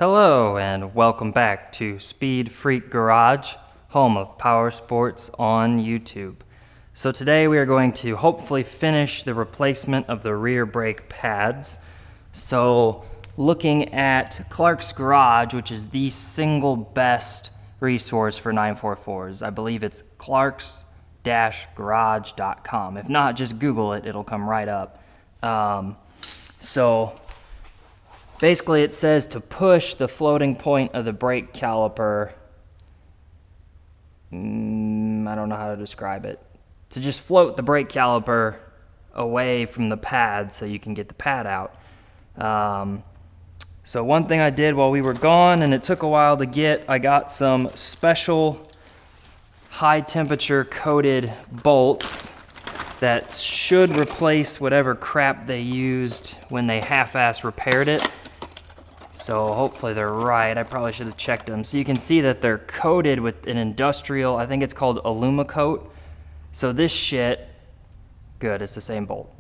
Hello and welcome back to Speed Freak Garage, home of power sports on YouTube. So today we are going to hopefully finish the replacement of the rear brake pads. So looking at Clark's Garage, which is the single best resource for 944s. I believe it's clarks-garage.com. If not, just Google it, it'll come right up. Basically, it says to push the floating point of the brake caliper. I don't know how to describe it. To just float the brake caliper away from the pad so you can get the pad out. So one thing I did while we were gone, and it took a while to get, I got some special high temperature coated bolts that should replace whatever crap they used when they half-ass repaired it. So hopefully they're right. I probably should have checked them. So you can see that they're coated with an industrial, I think it's called Alumacoat. So this shit, good, it's the same bolt.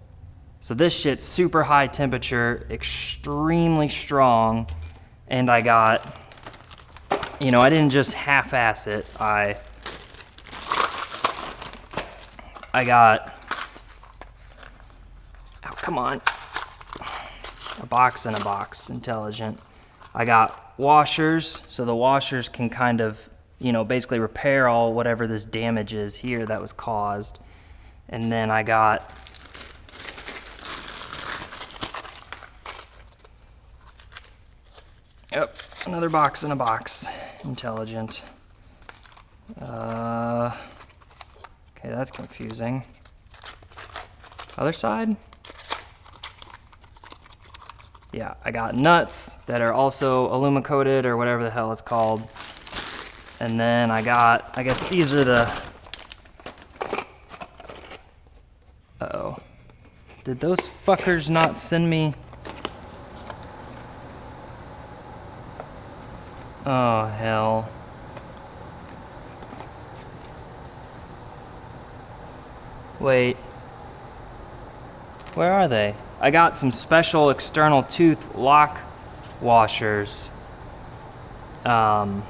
So this shit's super high temperature, extremely strong, and I got, I didn't just half-ass it. I got, oh, come on. A box in a box, intelligent. I got washers, so the washers can kind of, basically repair all whatever this damage is here that was caused. And then I got another box in a box, intelligent. Okay, that's confusing. Other side? Yeah, I got nuts that are also Alumacoated or whatever the hell it's called. And then I got, I guess these are the, uh-oh. Did those fuckers not send me? Oh, hell. Wait. Where are they? I got some special external tooth lock washers. The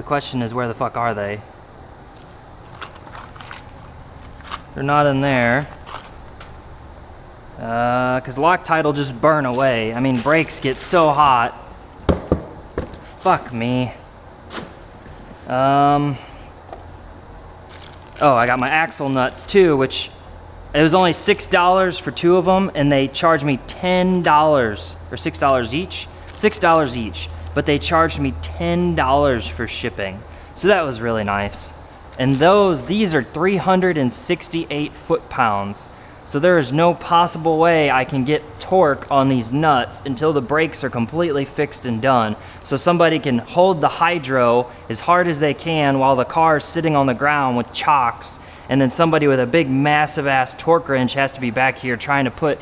question is, where the fuck are they? They're not in there. Cause Loctite will just burn away. I mean, brakes get so hot. Fuck me. Oh, I got my axle nuts too, which it was only $6 for two of them, and they charged me $10, or $6 each? $6 each, but they charged me $10 for shipping. So that was really nice. And these are 368 foot-pounds. So there is no possible way I can get torque on these nuts until the brakes are completely fixed and done. So somebody can hold the hydro as hard as they can while the car is sitting on the ground with chocks, and then somebody with a big massive ass torque wrench has to be back here trying to put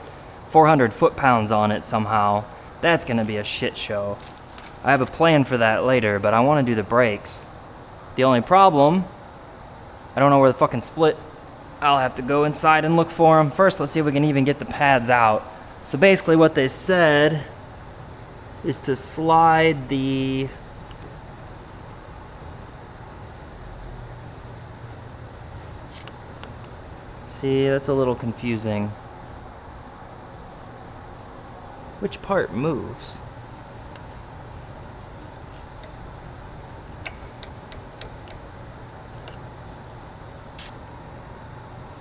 400 foot-pounds on it somehow. That's gonna be a shit show. I have a plan for that later, but I wanna do the brakes. The only problem, I don't know where the fucking split. I'll have to go inside and look for them. First, let's see if we can even get the pads out. So basically what they said is to slide the, see, that's a little confusing. Which part moves?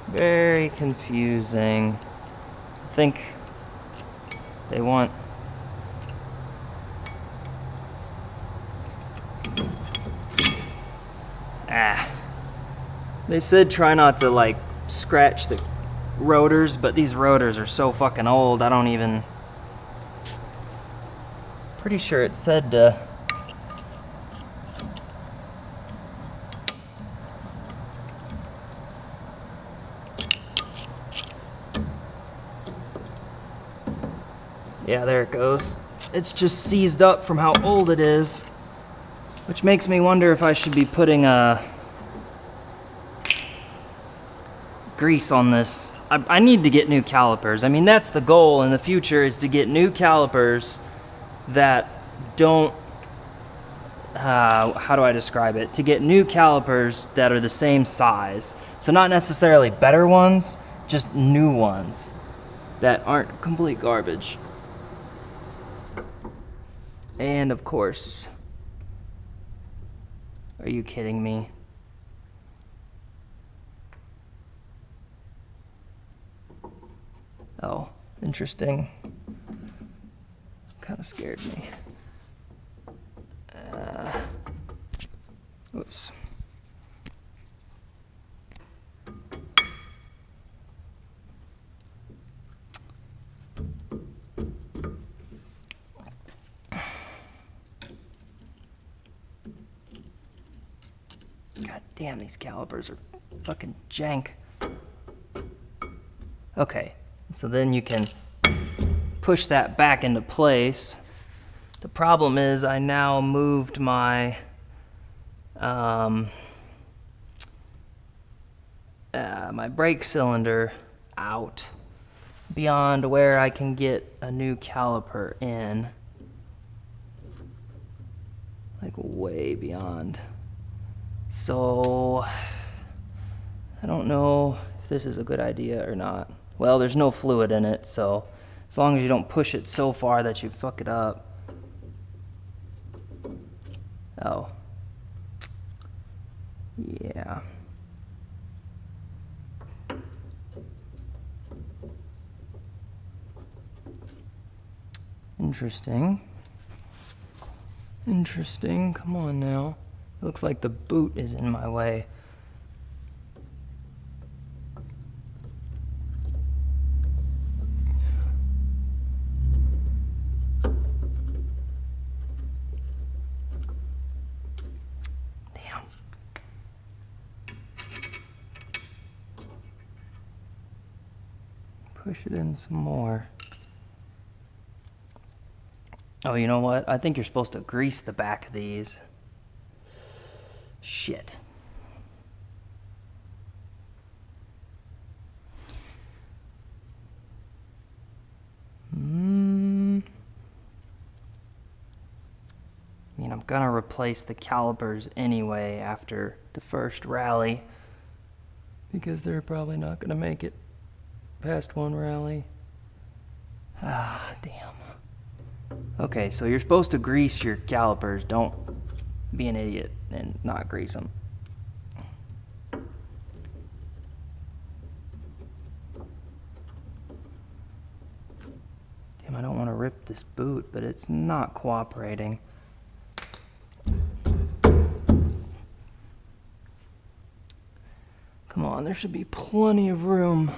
Very confusing. I think they want, they said try not to like scratch the rotors, but these rotors are so fucking old, I don't even, pretty sure it said yeah, there it goes. It's just seized up from how old it is, which makes me wonder if I should be putting grease on this. I need to get new calipers. I mean, that's the goal in the future, is to get new calipers that don't, how do I describe it? To get new calipers that are the same size. So not necessarily better ones, just new ones that aren't complete garbage. And of course, are you kidding me? Oh, interesting. Kind of scared me. Oops. God damn, these calipers are fucking jank. Okay, so then you can push that back into place. The problem is I now moved my my brake cylinder out beyond where I can get a new caliper in. Like way beyond. So I don't know if this is a good idea or not. Well, there's no fluid in it, so as long as you don't push it so far that you fuck it up. Oh. Yeah. Interesting. Interesting. Come on now. It looks like the boot is in my way. Damn. Push it in some more. Oh, you know what? I think you're supposed to grease the back of these. Shit. I mean, I'm gonna replace the calipers anyway after the first rally because they're probably not gonna make it past one rally. Ah, damn. Okay, so you're supposed to grease your calipers. Don't be an idiot and not grease them. Damn, I don't want to rip this boot, but it's not cooperating. Come on, there should be plenty of room.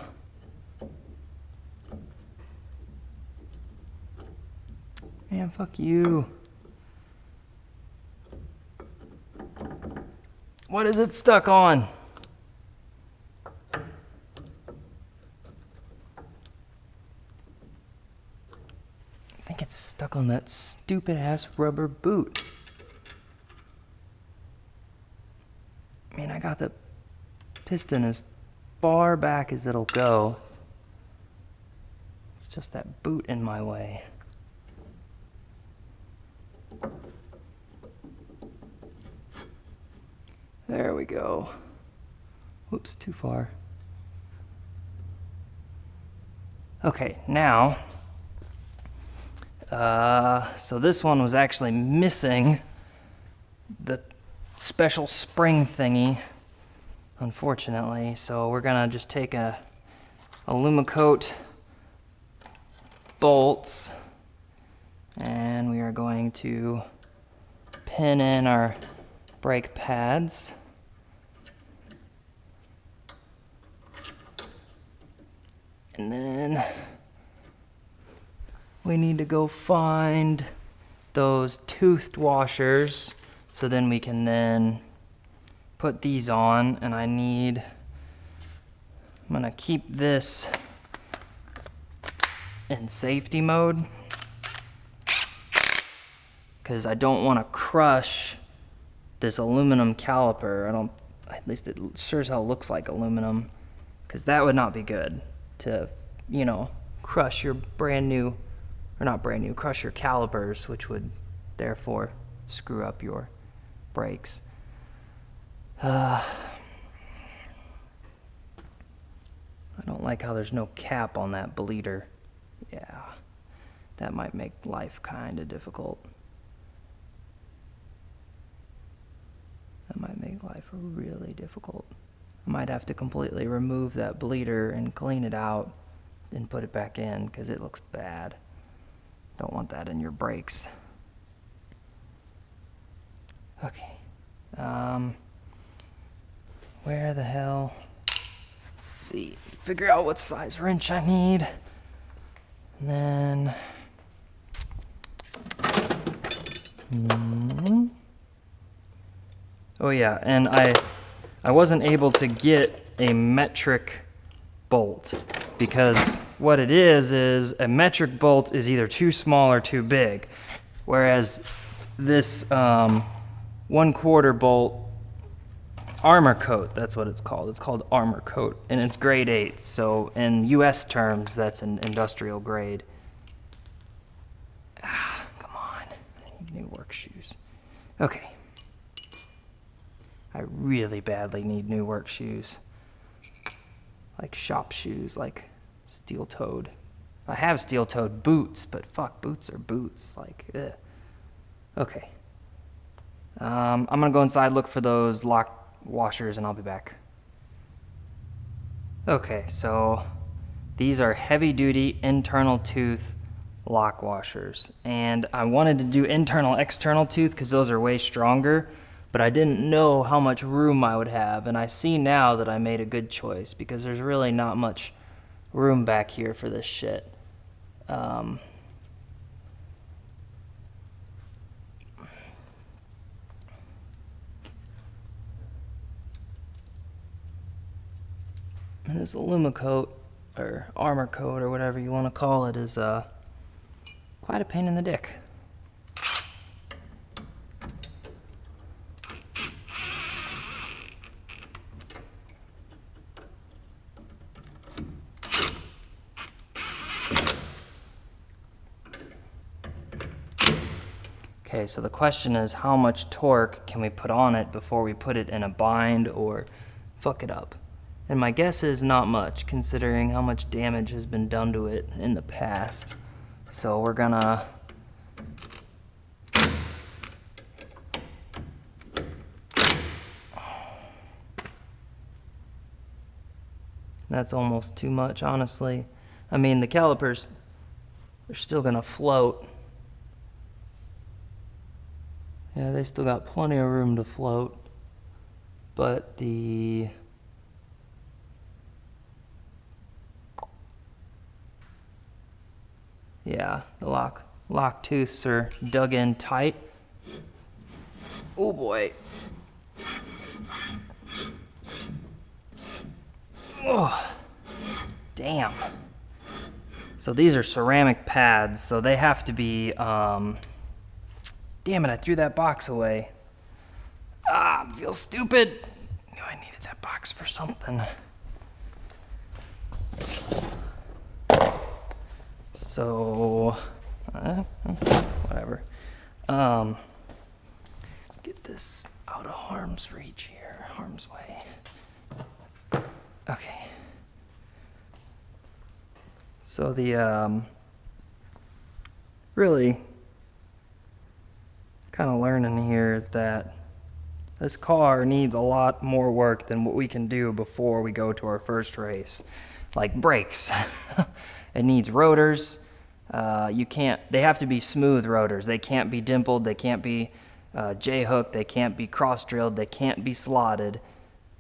Man, fuck you. What is it stuck on? I think it's stuck on that stupid ass rubber boot. I mean, I got the piston as far back as it'll go. It's just that boot in my way. There we go. Whoops, too far. Okay, now, so this one was actually missing the special spring thingy, unfortunately. So we're gonna just take a Alumicoat bolts and we are going to pin in our brake pads. And then we need to go find those toothed washers so then we can then put these on. And I'm gonna keep this in safety mode because I don't want to crush this aluminum caliper. At least it sure as hell looks like aluminum, because that would not be good to, you know, crush your brand new or not brand new, crush your calipers, which would therefore screw up your brakes. I don't like how there's no cap on that bleeder. Yeah, that might make life kind of difficult. That might make life really difficult. I might have to completely remove that bleeder and clean it out and put it back in because it looks bad. Don't want that in your brakes. Okay. Where the hell? Let's see. Figure out what size wrench I need. And then... Oh yeah, and I wasn't able to get a metric bolt because what it is a metric bolt is either too small or too big, whereas this 1/4 bolt armor coat, that's what it's called. It's called armor coat, and it's grade 8. So in US terms, that's an industrial grade. Come on, I need new work shoes. Okay. I really badly need new work shoes. Like shop shoes, like steel-toed. I have steel-toed boots, but fuck, boots are boots. Like, ugh. Okay. I'm gonna go inside, look for those lock washers, and I'll be back. Okay, so these are heavy-duty internal tooth lock washers. And I wanted to do internal external tooth because those are way stronger, but I didn't know how much room I would have, and I see now that I made a good choice because there's really not much room back here for this shit. And this Alumicoat, or armor coat, or whatever you want to call it, is quite a pain in the dick. Okay, so the question is, how much torque can we put on it before we put it in a bind or fuck it up? And my guess is not much, considering how much damage has been done to it in the past. So we're gonna... That's almost too much, honestly. I mean, the calipers, they're still gonna float. Yeah, they still got plenty of room to float. But the... Yeah, the lock tooths are dug in tight. Oh boy. Oh, damn. So these are ceramic pads, so they have to be, damn it, I threw that box away. I feel stupid. I knew I needed that box for something. So, whatever. Get this out of harm's reach here, harm's way. Okay. So the, really kind of learning here is that this car needs a lot more work than what we can do before we go to our first race. Like brakes. It needs rotors. They have to be smooth rotors. They can't be dimpled. They can't be J-hooked. They can't be cross-drilled. They can't be slotted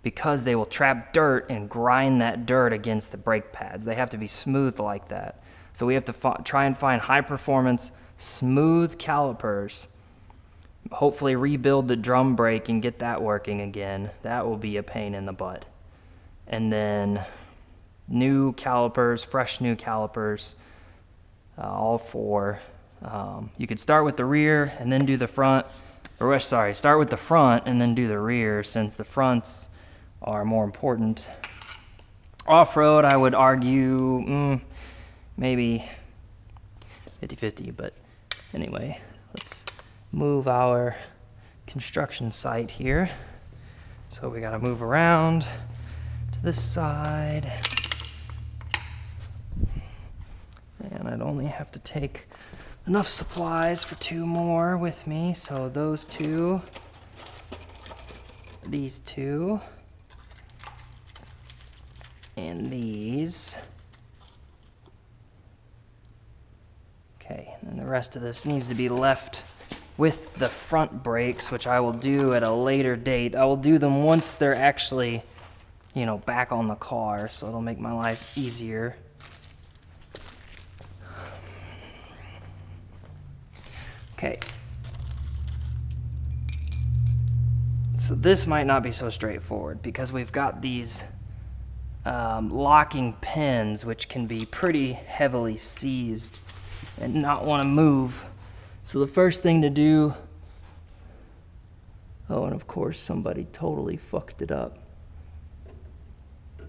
because they will trap dirt and grind that dirt against the brake pads. They have to be smooth like that. So we have to try and find high-performance, smooth calipers. Hopefully rebuild the drum brake and get that working again. That will be a pain in the butt. And then new calipers, fresh new calipers, all four. You could start with the rear and then do the front, or sorry, start with the front and then do the rear, since the fronts are more important. Off-road, I would argue, maybe 50-50, but anyway, let's move our construction site here. So we gotta move around to this side. And I'd only have to take enough supplies for 2 more with me. So those 2, these 2, and these. Okay, and the rest of this needs to be left with the front brakes, which I will do at a later date. I will do them once they're actually, you know, back on the car, so it'll make my life easier. Okay. So this might not be so straightforward because we've got these locking pins, which can be pretty heavily seized and not want to move. So the first thing to do, oh, and of course somebody totally fucked it up,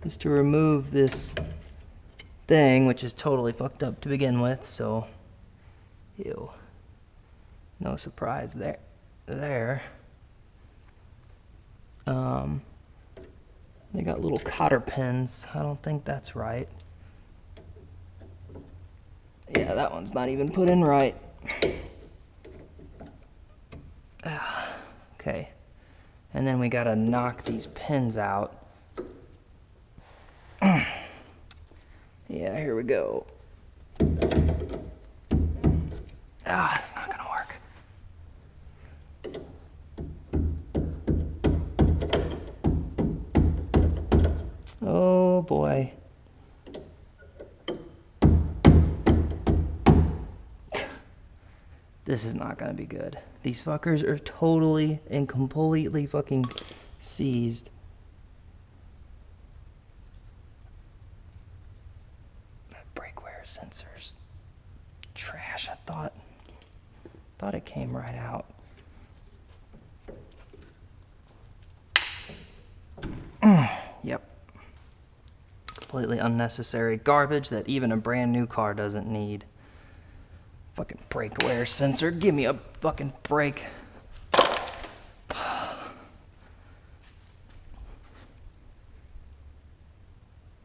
is to remove this thing, which is totally fucked up to begin with, so, ew, no surprise there. They got little cotter pins. I don't think that's right. Yeah, that one's not even put in right. Okay, and then we gotta knock these pins out. Yeah, here we go. It's not gonna work. Oh boy. This is not gonna be good. These fuckers are totally and completely fucking seized. That brake wear sensor's trash. I thought it came right out. Yep. Completely unnecessary garbage that even a brand new car doesn't need. Fucking brake wear sensor. Give me a fucking break.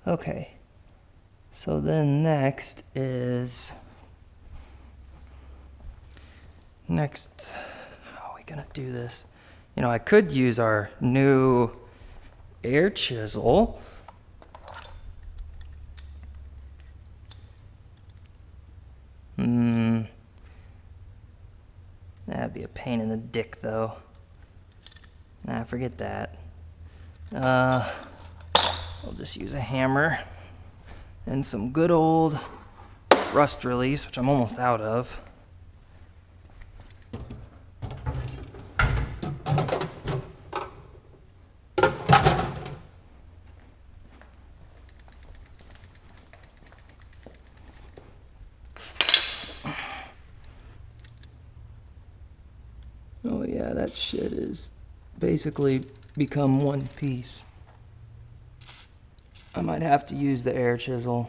Okay. So then next, how are we gonna do this? You know, I could use our new air chisel. That'd be a pain in the dick, though. Nah, forget that. I'll just use a hammer and some good old rust release, which I'm almost out of. Oh yeah, that shit is basically become one piece. I might have to use the air chisel.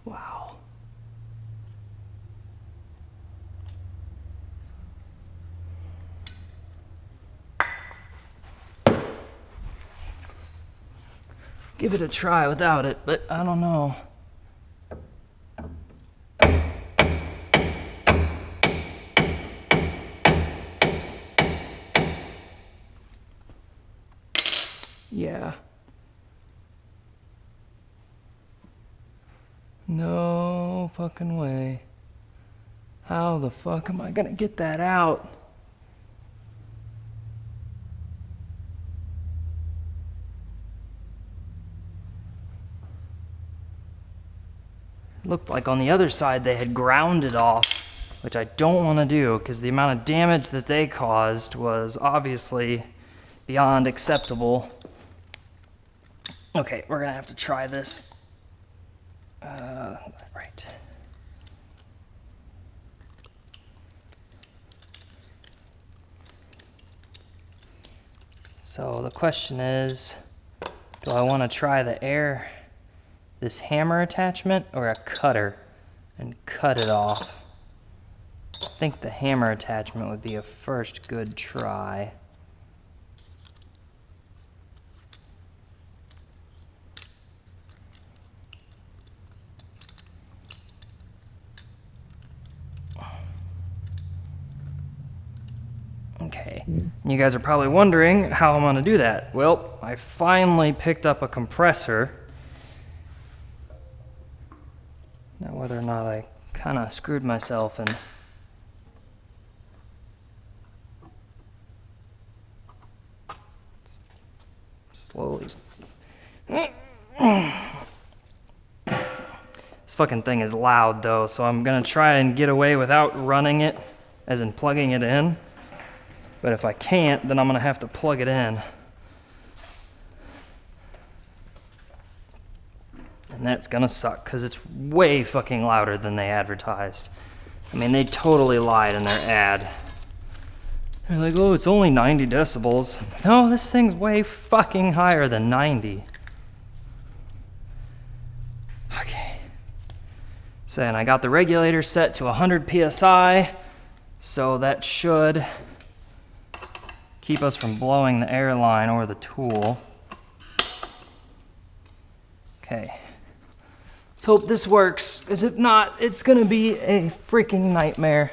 Wow. Give it a try without it, but I don't know. Yeah. No fucking way. How the fuck am I gonna get that out? Looked like on the other side they had ground it off, which I don't want to do because the amount of damage that they caused was obviously beyond acceptable. Okay, we're gonna have to try this. Right. So the question is, do I want to try this hammer attachment or a cutter and cut it off? I think the hammer attachment would be a first good try. Okay, and you guys are probably wondering how I'm gonna do that. Well, I finally picked up a compressor. Now whether or not I kind of screwed myself and slowly. This fucking thing is loud though, so I'm gonna try and get away without running it, as in plugging it in. But if I can't, then I'm gonna have to plug it in. And that's gonna suck, because it's way fucking louder than they advertised. I mean, they totally lied in their ad. They're like, oh, it's only 90 decibels. No, this thing's way fucking higher than 90. Okay. So, and I got the regulator set to 100 PSI, so that should keep us from blowing the airline or the tool. Okay. Let's hope this works, because if not, it's gonna be a freaking nightmare.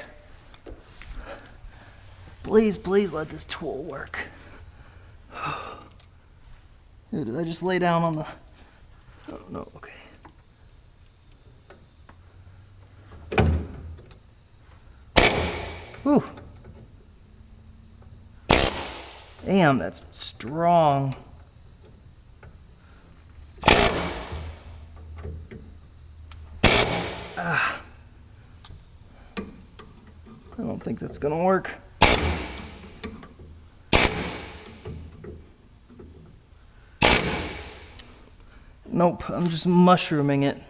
Please, please let this tool work. Did I just lay down on the... Oh, no, okay. Whew. Damn, that's strong. I don't think that's gonna work. Nope, I'm just mushrooming it.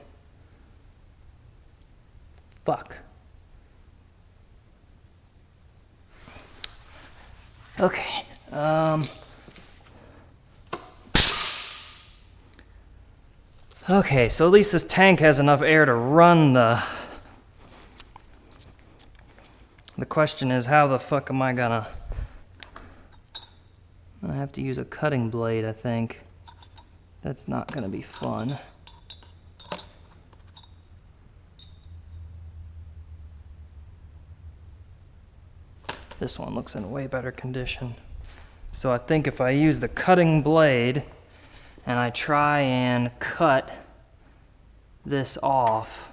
Fuck. Okay, okay, so at least this tank has enough air to run the question is, how the fuck am I gonna... I have to use a cutting blade, I think. That's not gonna be fun. This one looks in way better condition. So I think if I use the cutting blade and I try and cut this off,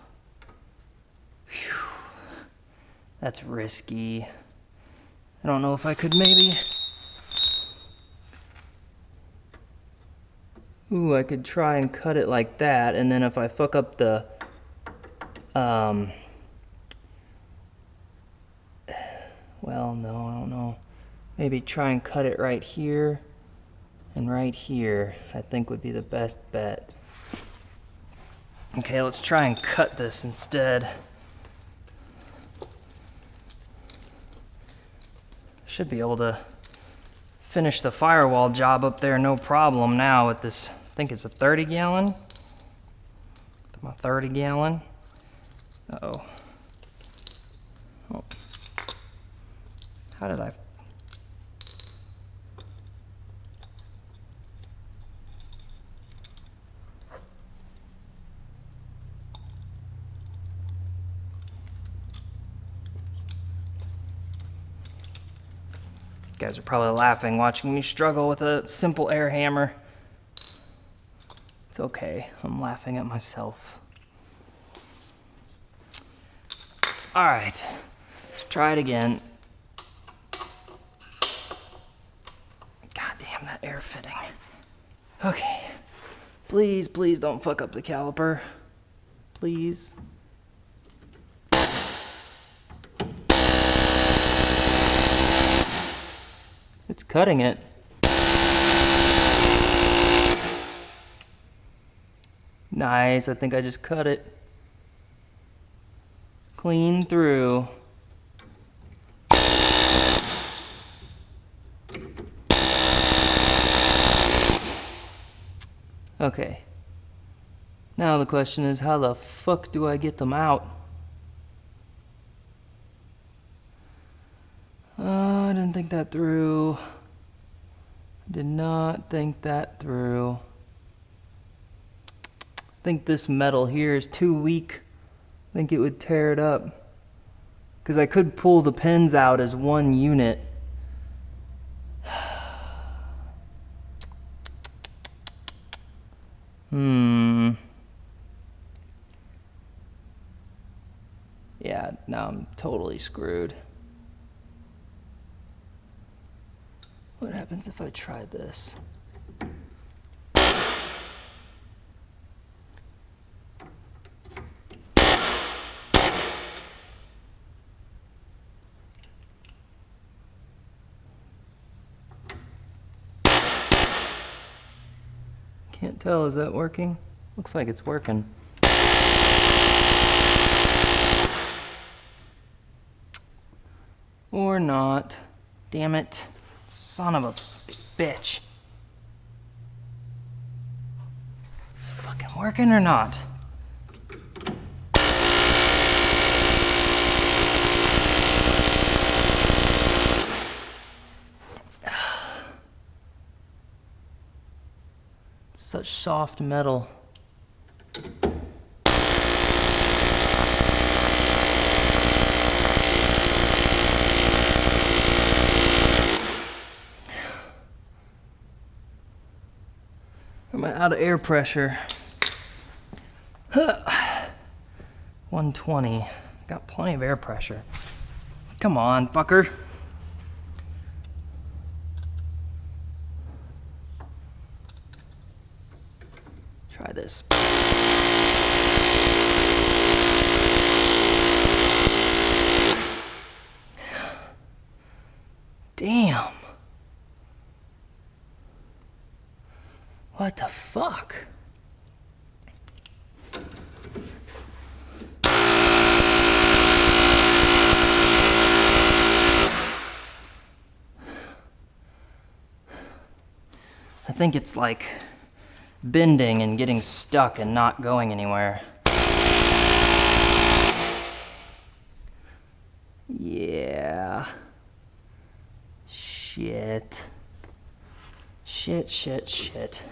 whew, that's risky. I don't know if I could maybe... Ooh, I could try and cut it like that, and then if I fuck up the... well, no, I don't know. Maybe try and cut it right here and right here, I think would be the best bet. Okay, let's try and cut this instead. Should be able to finish the firewall job up there no problem now with this, I think it's a 30 gallon. My 30 gallon. Uh-oh. Oh. How did I... You guys are probably laughing watching me struggle with a simple air hammer. It's okay, I'm laughing at myself. All right, let's try it again. God damn, that air fitting. Okay, please, please don't fuck up the caliper. Please. It's cutting it. Nice, I think I just cut it. Clean through. Okay. Now the question is, how the fuck do I get them out? I didn't think that through. I did not think that through. I think this metal here is too weak. I think it would tear it up. Because I could pull the pins out as one unit. Yeah, now I'm totally screwed. What happens if I try this? Can't tell, is that working? Looks like it's working. Or not. Damn it. Son of a bitch. Is it fucking working or not? Such soft metal. I'm out of air pressure. 120. Got plenty of air pressure. Come on, fucker. Try this. Damn. What the fuck? I think it's like bending and getting stuck and not going anywhere. Yeah. Shit. Shit.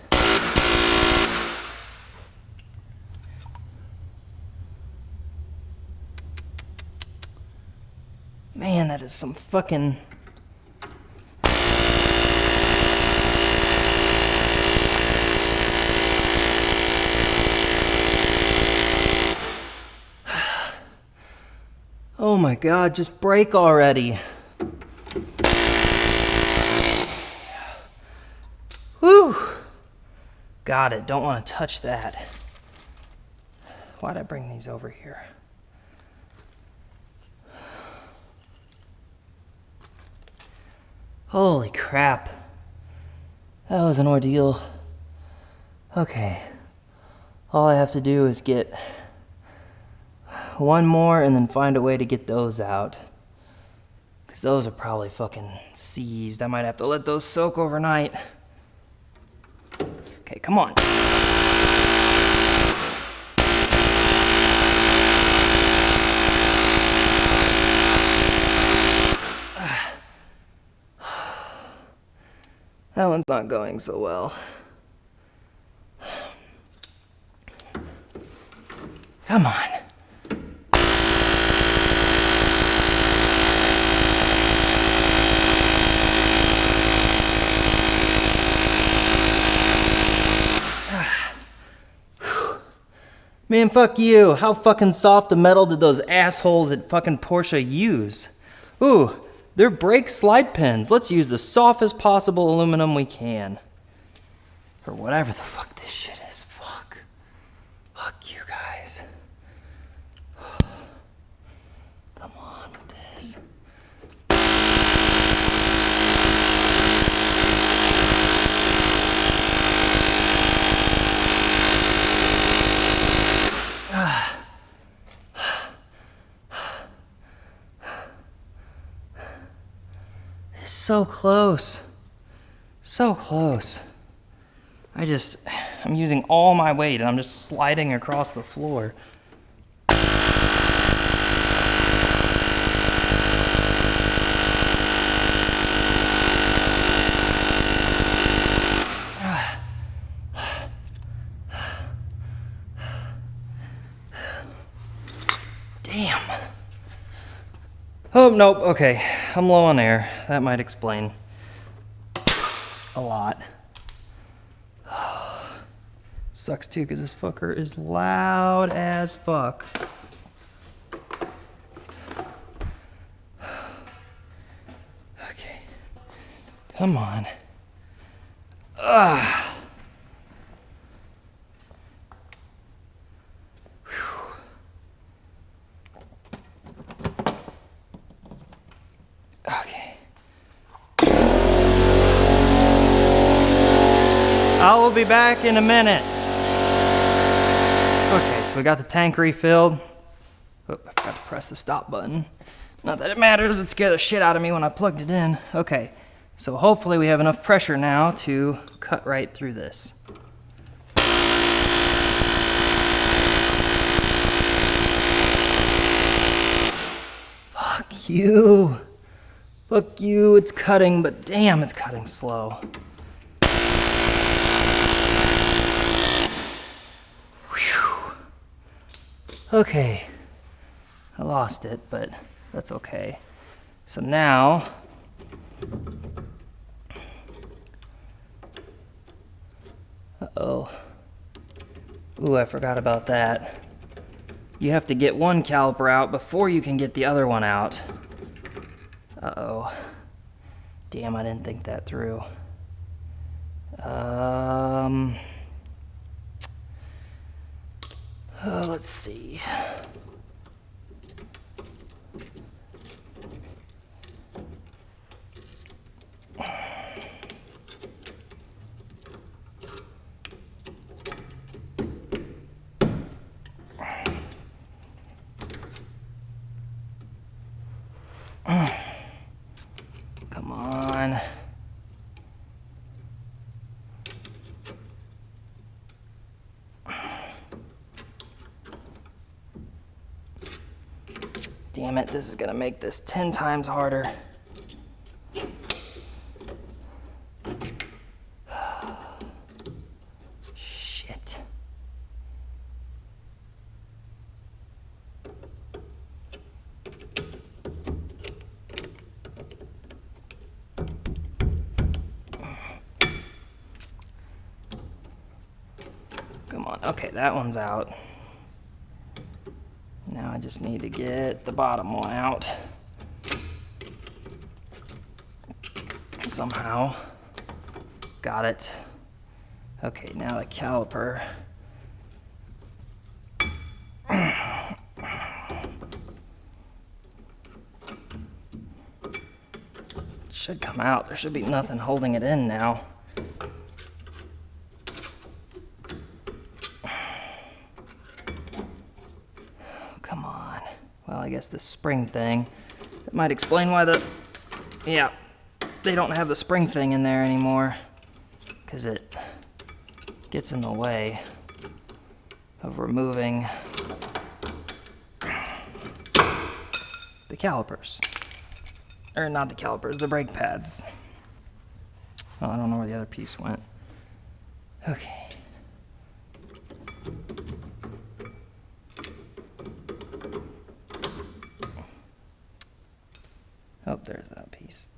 Man, that is some fucking... Oh my God, just break already. Whew. Got it, don't want to touch that. Why'd I bring these over here? Holy crap. That was an ordeal. Okay. All I have to do is get one more and then find a way to get those out. Because those are probably fucking seized. I might have to let those soak overnight. Okay, come on. That one's not going so well. Come on. Man, fuck you. How fucking soft of metal did those assholes at fucking Porsche use? Ooh, they're brake slide pins. Let's use the softest possible aluminum we can. Or whatever the fuck this shit is. Fuck. Fuck you guys. Come on with this. So close. So close. I'm using all my weight and I'm just sliding across the floor. Damn. Oh, nope, okay. I'm low on air. That might explain a lot. Sucks too, because this fucker is loud as fuck. Okay. Come on. Ugh. I will be back in a minute. Okay, so we got the tank refilled. Oh, I forgot to press the stop button. Not that it matters, it scared the shit out of me when I plugged it in. Okay, so hopefully we have enough pressure now to cut right through this. Fuck you. Fuck you, it's cutting, but damn, it's cutting slow. Okay, I lost it, but that's okay. So now, uh-oh. Ooh, I forgot about that. You have to get one caliper out before you can get the other one out. Uh-oh. Damn, I didn't think that through. Let's see. Come on. Damn it, this is gonna make this 10 times harder. Shit. Come on, okay, that one's out. Now I just need to get the bottom one out. Somehow. Got it. Okay, now the caliper. It should come out. There should be nothing holding it in now. Come on. Well, I guess this spring thing, that might explain why yeah, they don't have the spring thing in there anymore, because it gets in the way of removing the calipers. Or not the calipers, the brake pads. Well, I don't know where the other piece went. Okay. Oh, there's that piece.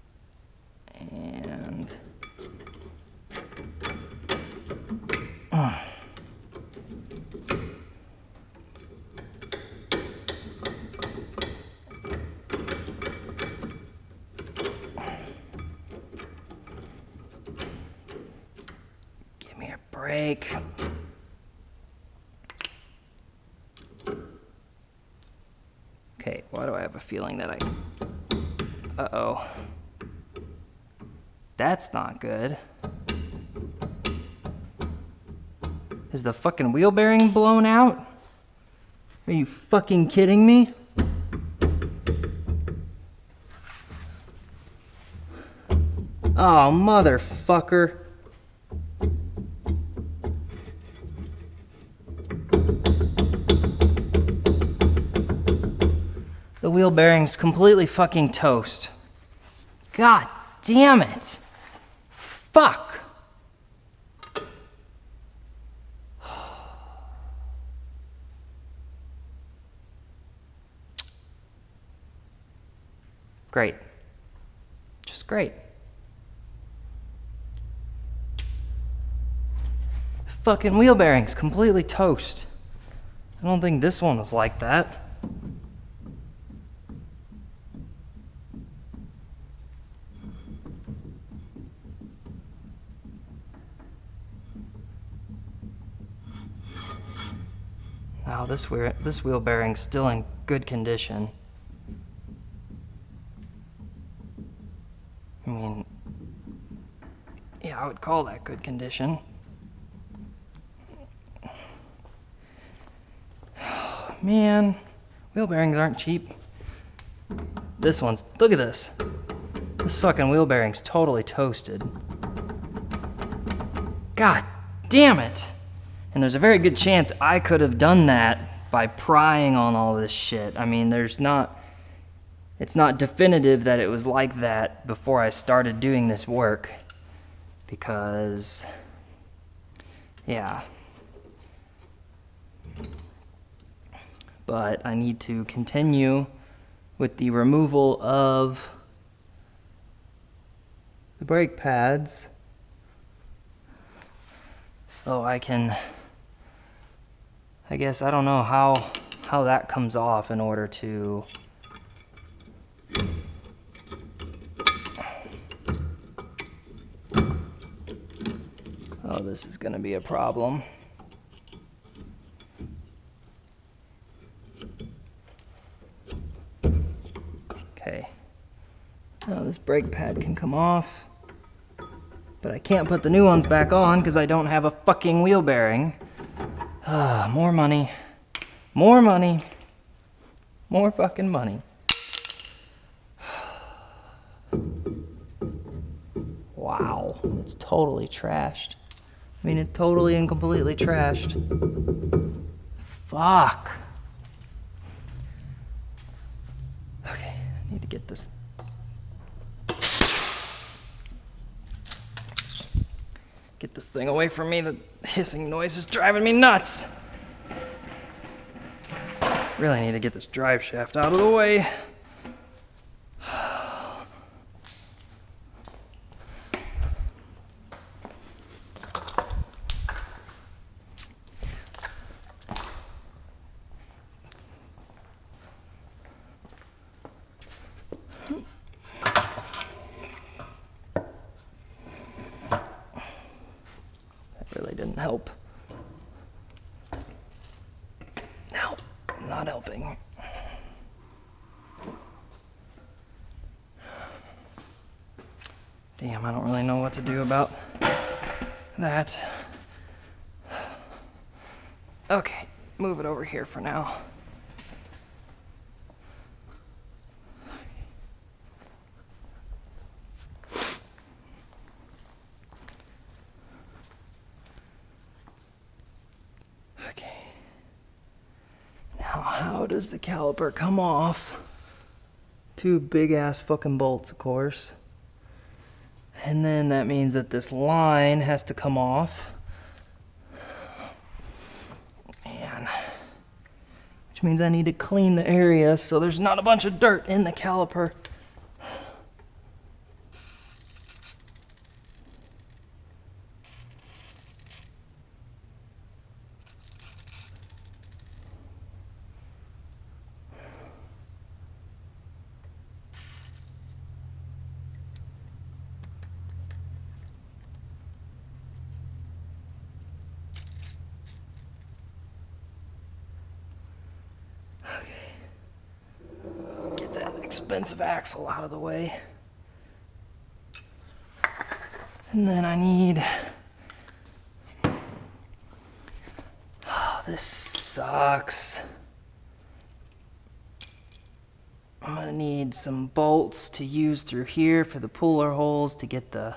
And give me a break. Okay, why do I have a feeling that uh-oh. That's not good. Is the fucking wheel bearing blown out? Are you fucking kidding me? Oh, motherfucker. wheel bearing's completely fucking toast. God damn it. Fuck. Great. Just great. Fucking wheel bearing's completely toast. I don't think this one was like that. Now this wheel bearing's still in good condition. I mean, yeah, I would call that good condition. Man, wheel bearings aren't cheap. This one's, look at this. This fucking wheel bearing's totally toasted. God damn it. And there's a very good chance I could have done that by prying on all this shit. I mean, it's not definitive that it was like that before I started doing this work. Because, yeah. But I need to continue with the removal of the brake pads so I can, I guess, I don't know how that comes off in order to oh, this is gonna be a problem. Okay, now this brake pad can come off, but I can't put the new ones back on because I don't have a fucking wheel bearing. More money, more money, more fucking money. Wow, it's totally trashed. I mean, it's totally and completely trashed. Fuck. Okay, I need to get this. Get this thing away from me. The hissing noise is driving me nuts. Really need to get this drive shaft out of the way. Really didn't help. No, not helping. Damn, I don't really know what to do about that. Okay, move it over here for now. How does the caliper come off? Two big ass fucking bolts, of course. And then that means that this line has to come off. Man. Which means I need to clean the area so there's not a bunch of dirt in the caliper. Expensive axle out of the way. And then I need, oh, this sucks. I'm gonna need some bolts to use through here for the puller holes to get the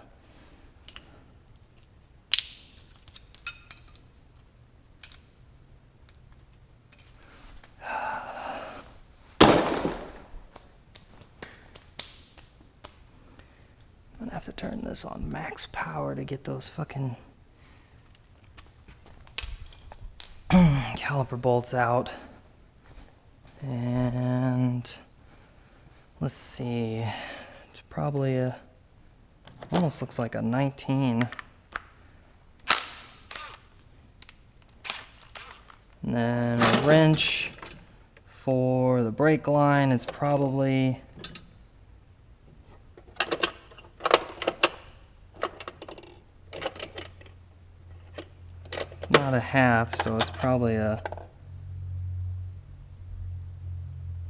this on max power to get those fucking caliper bolts out. And let's see, it's probably a, almost looks like a 19. And then a wrench for the brake line, it's probably not a half, so it's probably a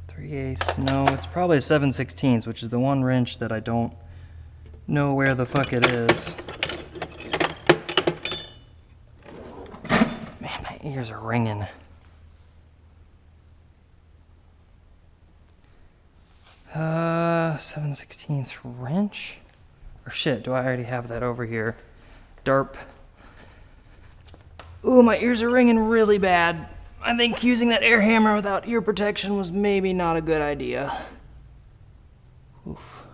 3/8. No, it's probably a 7/16, which is the one wrench that I don't know where the fuck it is. Man, my ears are ringing. Uh, 7/16 wrench? Or shit, do I already have that over here? Derp. Ooh, my ears are ringing really bad. I think using that air hammer without ear protection was maybe not a good idea. Oof.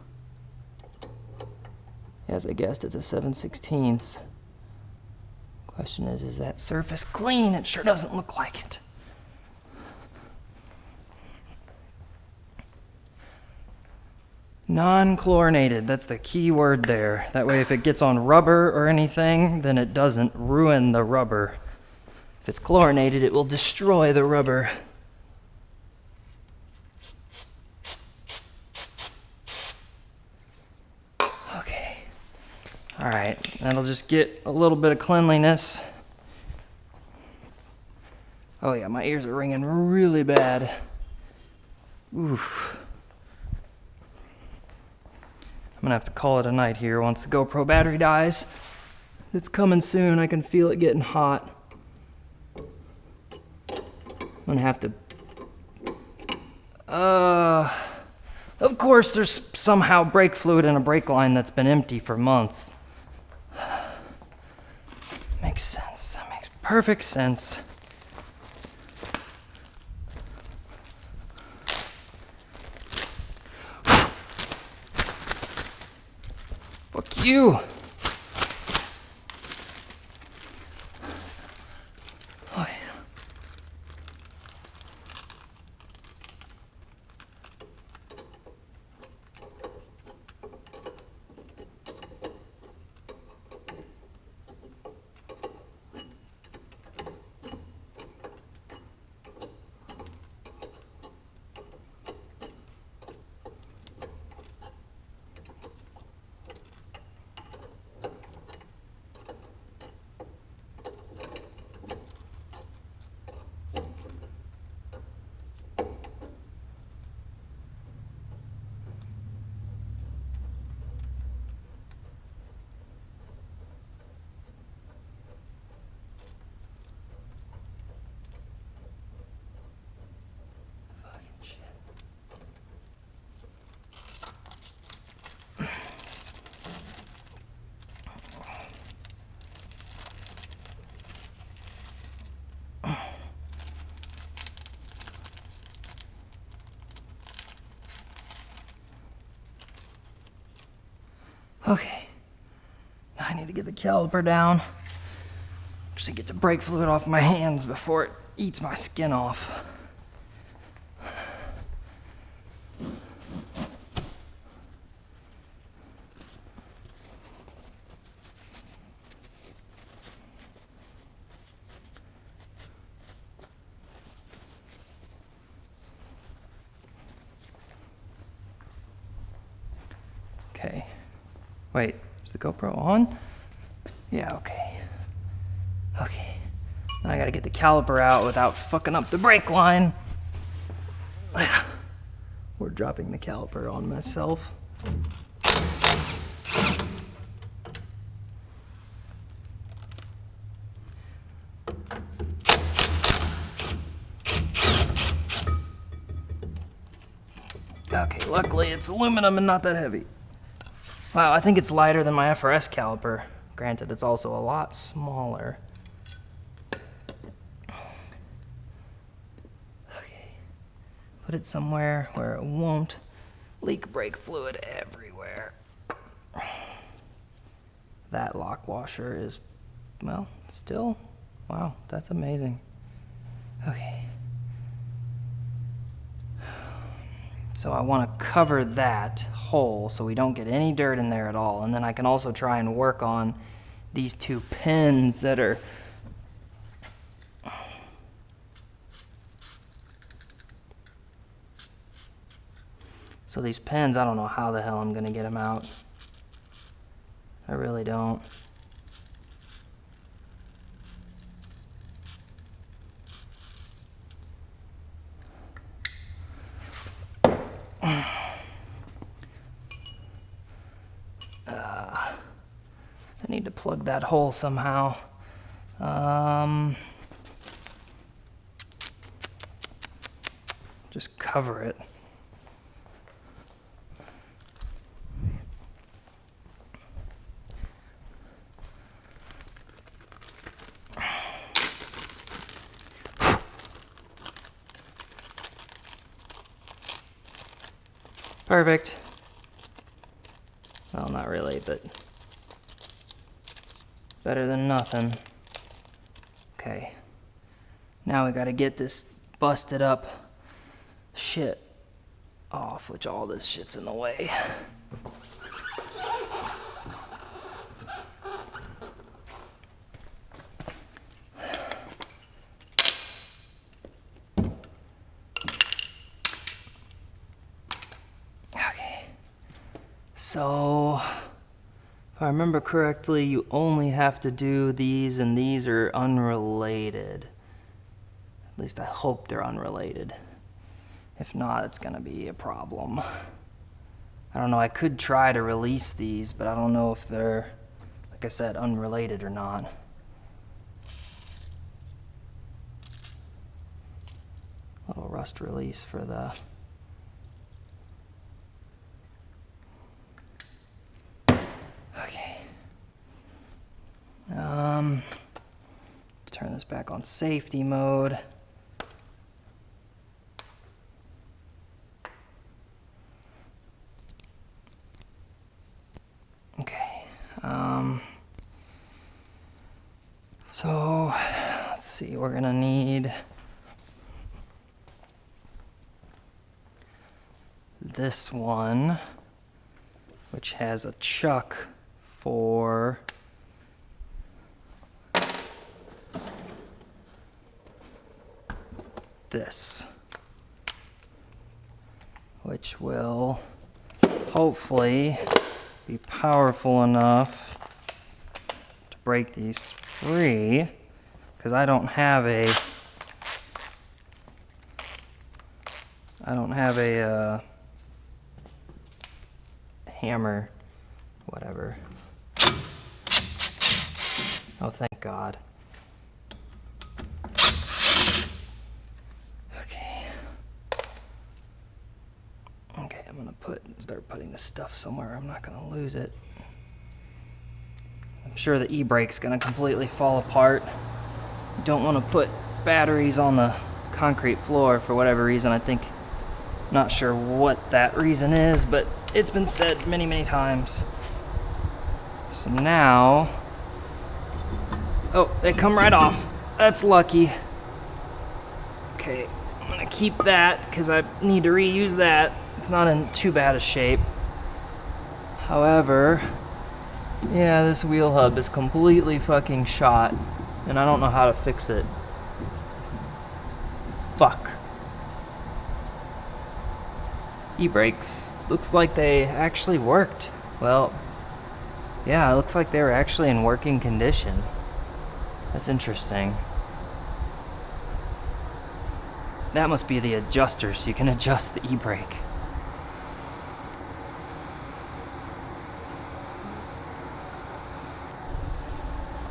As I guessed, it's a 7/16. Question is that surface clean? It sure doesn't look like it. Non-chlorinated, that's the key word there. That way if it gets on rubber or anything, then it doesn't ruin the rubber. If it's chlorinated, it will destroy the rubber. Okay. All right, that'll just get a little bit of cleanliness. Oh yeah, my ears are ringing really bad. Oof. I'm gonna have to call it a night here once the GoPro battery dies. It's coming soon, I can feel it getting hot. I'm gonna have to... Of course there's somehow brake fluid in a brake line that's been empty for months. Makes sense, makes perfect sense. Fuck you! Oh, yeah. Okay, now I need to get the caliper down just to get the brake fluid off my hands before it eats my skin off. Okay. Wait, is the GoPro on? Yeah, okay. Okay. Now I gotta get the caliper out without fucking up the brake line. Or dropping the caliper on myself. Okay, luckily it's aluminum and not that heavy. Wow, I think it's lighter than my FRS caliper. Granted, it's also a lot smaller. Okay, put it somewhere where it won't leak brake fluid everywhere. that lock washer is, well, still, wow, that's amazing. Okay. So I want to cover that hole so we don't get any dirt in there at all. And then I can also try and work on these two pins that are so these pins, I don't know how the hell I'm gonna get them out. I really don't. I need to plug that hole somehow. Just cover it. Perfect. Well, not really, but better than nothing. Okay. Now we gotta get this busted up shit off, which all this shit's in the way. Okay. So, if I remember correctly, you only have to do these, and these are unrelated. At least I hope they're unrelated. If not, it's gonna be a problem. I don't know, I could try to release these, but I don't know if they're, like I said, unrelated or not. Little rust release for the... Okay. Turn this back on safety mode. Okay. So let's see, we're gonna need this one, which has a chuck for this, which will hopefully be powerful enough to break these free, because I don't have a hammer, whatever. Oh, thank God. Okay, I'm gonna start putting this stuff somewhere. I'm not gonna lose it. I'm sure the e-brake's gonna completely fall apart. Don't want to put batteries on the concrete floor for whatever reason. I think, not sure what that reason is, but it's been said many, many times. So now, oh, they come right off. That's lucky. Okay, I'm gonna keep that because I need to reuse that. It's not in too bad a shape. However, yeah, this wheel hub is completely fucking shot, and I don't know how to fix it. Fuck. E-brakes. Looks like they actually worked. Well, yeah, it looks like they were actually in working condition. That's interesting. That must be the adjuster, so you can adjust the e-brake.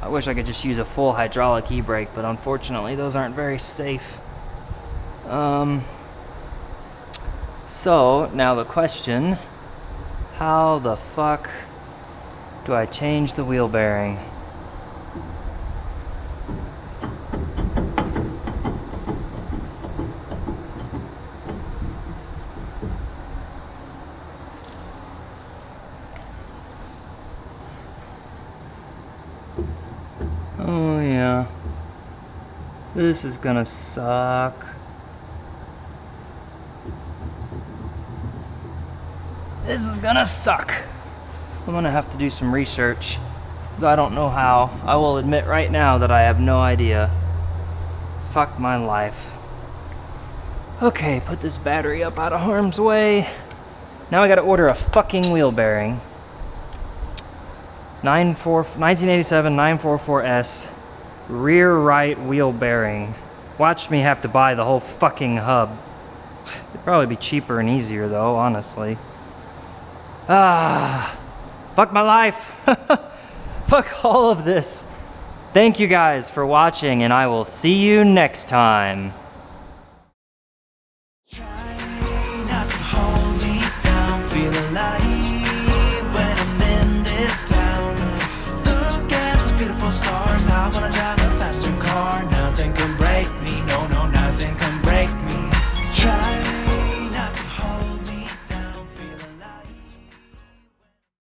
I wish I could just use a full hydraulic e-brake, but unfortunately those aren't very safe. So, now the question, how the fuck do I change the wheel bearing? Oh yeah. This is gonna suck. This is gonna suck. I'm gonna have to do some research, 'cause I don't know how. I will admit right now that I have no idea. Fuck my life. Okay, put this battery up out of harm's way. Now I gotta order a fucking wheel bearing. 1987 944S rear right wheel bearing. Watch me have to buy the whole fucking hub. It'd probably be cheaper and easier though, honestly. Fuck my life. Fuck all of this. Thank you guys for watching, and I will see you next time. Try not to hold me down, feel alive when I'm in this town. Look at those beautiful stars, I wanna drive a faster car, now think about